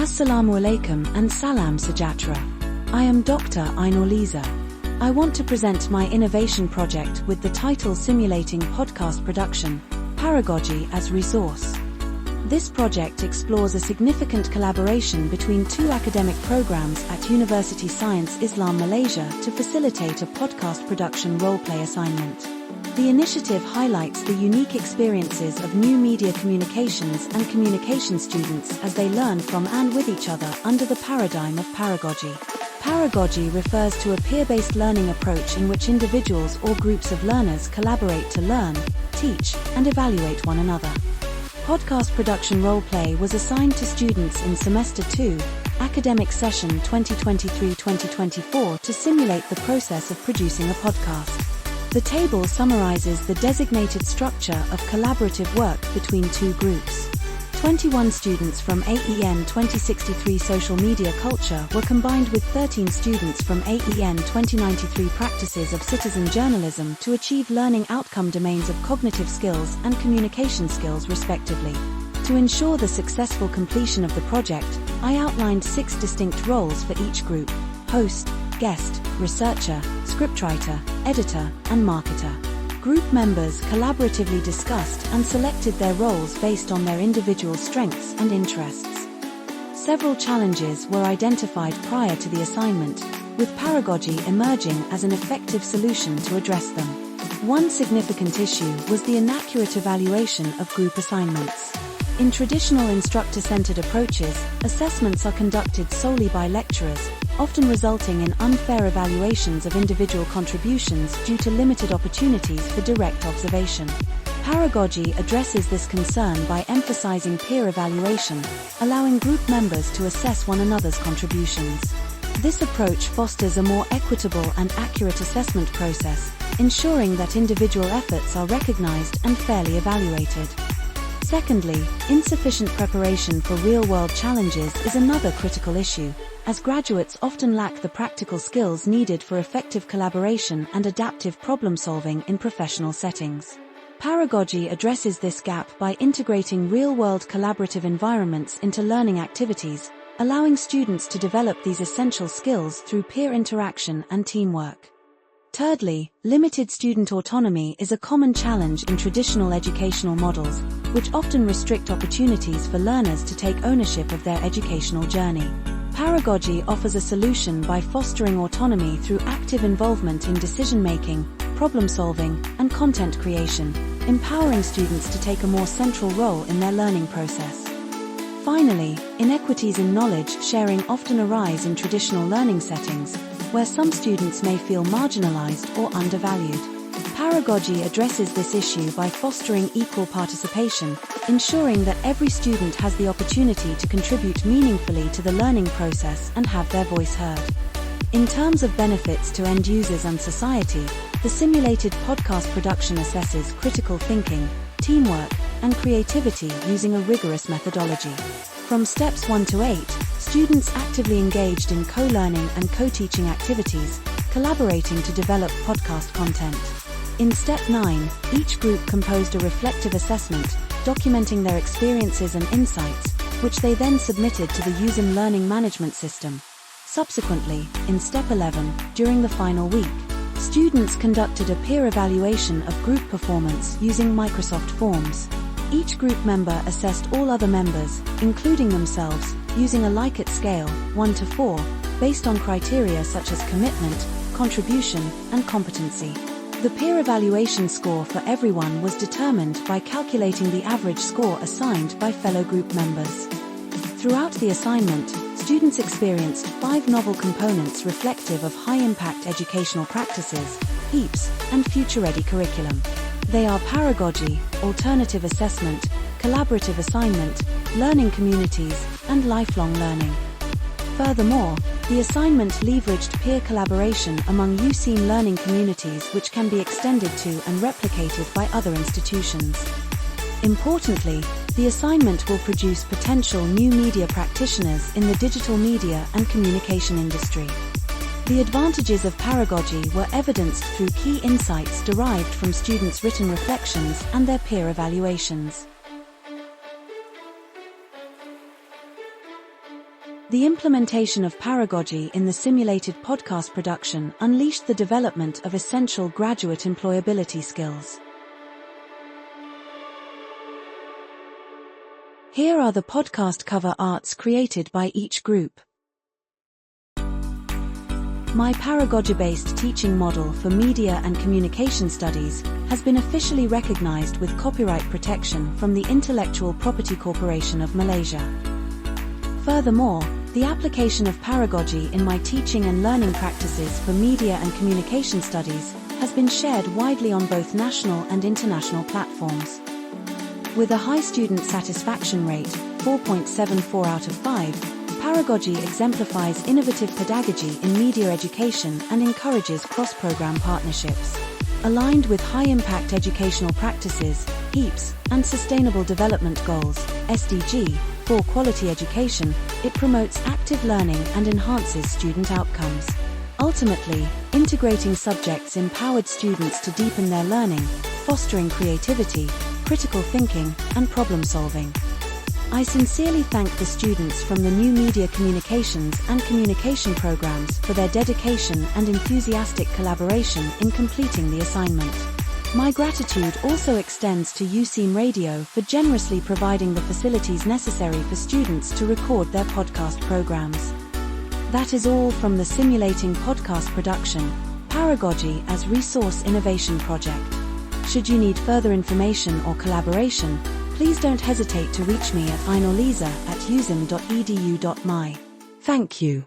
Assalamu alaikum and salam sejahtera. I am Dr. Ainurliza. I want to present my innovation project with the title Simulating Podcast Production, Paragogy as Resource. This project explores a significant collaboration between two academic programs at University Science Islam Malaysia to facilitate a podcast production role-play assignment. The initiative highlights the unique experiences of new media communications and communication students as they learn from and with each other under the paradigm of Paragogy. Paragogy refers to a peer-based learning approach in which individuals or groups of learners collaborate to learn, teach, and evaluate one another. Podcast production role-play was assigned to students in Semester 2, academic session 2023-2024 to simulate the process of producing a podcast. The table summarizes the designated structure of collaborative work between two groups. 21 students from AEN 2063 Social Media Culture were combined with 13 students from AEN 2093 Practices of Citizen Journalism to achieve learning outcome domains of cognitive skills and communication skills respectively. To ensure the successful completion of the project, I outlined 6 distinct roles for each group: host, guest, researcher, scriptwriter, editor, and marketer. Group members collaboratively discussed and selected their roles based on their individual strengths and interests. Several challenges were identified prior to the assignment, with Paragogy emerging as an effective solution to address them. One significant issue was the inaccurate evaluation of group assignments. In traditional instructor-centered approaches, assessments are conducted solely by lecturers, often resulting in unfair evaluations of individual contributions due to limited opportunities for direct observation. Paragogy addresses this concern by emphasizing peer evaluation, allowing group members to assess one another's contributions. This approach fosters a more equitable and accurate assessment process, ensuring that individual efforts are recognized and fairly evaluated. Secondly, insufficient preparation for real-world challenges is another critical issue, as graduates often lack the practical skills needed for effective collaboration and adaptive problem-solving in professional settings. Paragogy addresses this gap by integrating real-world collaborative environments into learning activities, allowing students to develop these essential skills through peer interaction and teamwork. Thirdly, limited student autonomy is a common challenge in traditional educational models, which often restrict opportunities for learners to take ownership of their educational journey. Paragogy offers a solution by fostering autonomy through active involvement in decision-making, problem-solving, and content creation, empowering students to take a more central role in their learning process. Finally, inequities in knowledge sharing often arise in traditional learning settings, where some students may feel marginalized or undervalued. Paragogy addresses this issue by fostering equal participation, ensuring that every student has the opportunity to contribute meaningfully to the learning process and have their voice heard. In terms of benefits to end users and society, the simulated podcast production assesses critical thinking, teamwork, and creativity using a rigorous methodology. From steps 1 to 8, students actively engaged in co-learning and co-teaching activities, collaborating to develop podcast content. In step 9, each group composed a reflective assessment, documenting their experiences and insights, which they then submitted to the USM learning management system. Subsequently, in step 11, during the final week, students conducted a peer evaluation of group performance using Microsoft Forms. Each group member assessed all other members, including themselves, using a Likert scale, 1 to 4, based on criteria such as commitment, contribution, and competency. The peer evaluation score for everyone was determined by calculating the average score assigned by fellow group members. Throughout the assignment, students experienced 5 novel components reflective of high-impact educational practices, HEAPS, and future-ready curriculum. They are Paragogy, alternative assessment, collaborative assignment, learning communities, and lifelong learning. Furthermore, the assignment leveraged peer collaboration among USM learning communities which can be extended to and replicated by other institutions. Importantly, the assignment will produce potential new media practitioners in the digital media and communication industry. The advantages of Paragogy were evidenced through key insights derived from students' written reflections and their peer evaluations. The implementation of Paragogy in the simulated podcast production unleashed the development of essential graduate employability skills. Here are the podcast cover arts created by each group. My Paragogy-based teaching model for media and communication studies has been officially recognized with copyright protection from the Intellectual Property Corporation of Malaysia. Furthermore, the application of Paragogy in my teaching and learning practices for media and communication studies has been shared widely on both national and international platforms. With a high student satisfaction rate, 4.74 out of 5, Paragogy exemplifies innovative pedagogy in media education and encourages cross-program partnerships. Aligned with high-impact educational practices, HEEPS, and Sustainable Development Goals, SDG, for quality education, it promotes active learning and enhances student outcomes. Ultimately, integrating subjects empowered students to deepen their learning, fostering creativity, critical thinking, and problem-solving. I sincerely thank the students from the new media communications and communication programs for their dedication and enthusiastic collaboration in completing the assignment. My gratitude also extends to USEAM Radio for generously providing the facilities necessary for students to record their podcast programs. That is all from the Simulating Podcast Production, Paragogy as Resource Innovation Project. Should you need further information or collaboration, please don't hesitate to reach me at Ainurliza@usim.edu.my. Thank you.